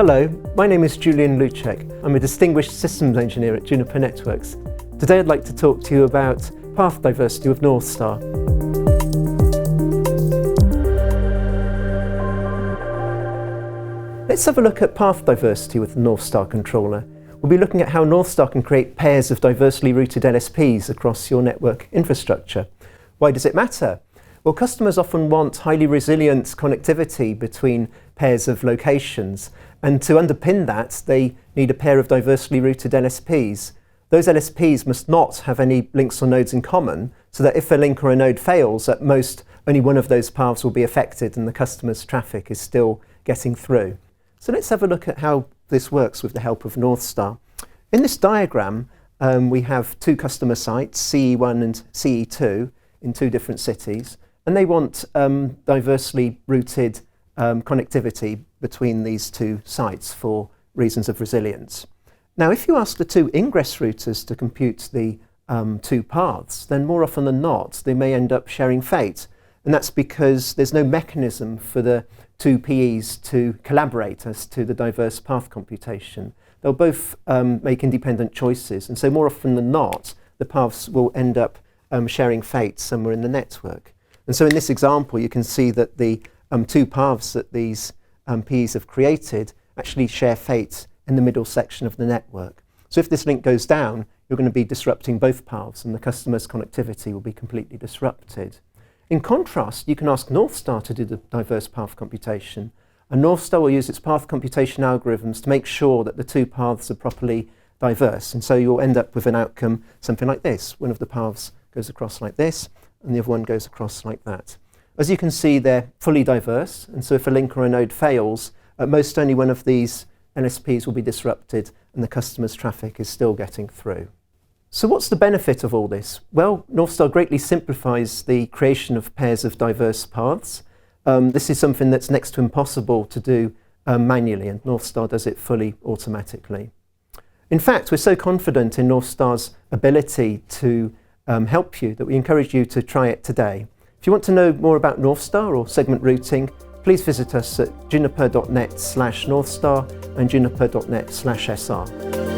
Hello, my name is Julian Luczek. I'm a distinguished systems engineer at Juniper Networks. Today I'd like to talk to you about path diversity with NorthStar. Let's have a look at path diversity with the NorthStar Controller. We'll be looking at how NorthStar can create pairs of diversely routed LSPs across your network infrastructure. Why does it matter? Well, customers often want highly resilient connectivity between pairs of locations, and to underpin that, they need a pair of diversely routed LSPs. Those LSPs must not have any links or nodes in common, so that if a link or a node fails, at most only one of those paths will be affected and the customer's traffic is still getting through. So let's have a look at how this works with the help of NorthStar. In this diagram, we have two customer sites, CE1 and CE2, in two different cities, and they want diversely routed connectivity between these two sites for reasons of resilience. Now, if you ask the two ingress routers to compute the two paths, then more often than not, they may end up sharing fate. And that's because there's no mechanism for the two PEs to collaborate as to the diverse path computation. They'll both make independent choices, and so more often than not, the paths will end up sharing fate somewhere in the network. And so in this example, you can see that the two paths that these PEs have created actually share fate in the middle section of the network. So if this link goes down, you're going to be disrupting both paths, and the customer's connectivity will be completely disrupted. In contrast, you can ask NorthStar to do the diverse path computation, and NorthStar will use its path computation algorithms to make sure that the two paths are properly diverse. And so you'll end up with an outcome something like this. One of the paths goes across like this, and the other one goes across like that. As you can see, they're fully diverse, and so if a link or a node fails, at most only one of these LSPs will be disrupted and the customer's traffic is still getting through. So what's the benefit of all this? Well, NorthStar greatly simplifies the creation of pairs of diverse paths. This is something that's next to impossible to do manually, and NorthStar does it fully automatically. In fact, we're so confident in NorthStar's ability to help you that we encourage you to try it today. If you want to know more about NorthStar or segment routing, please visit us at juniper.net/NorthStar and juniper.net/SR.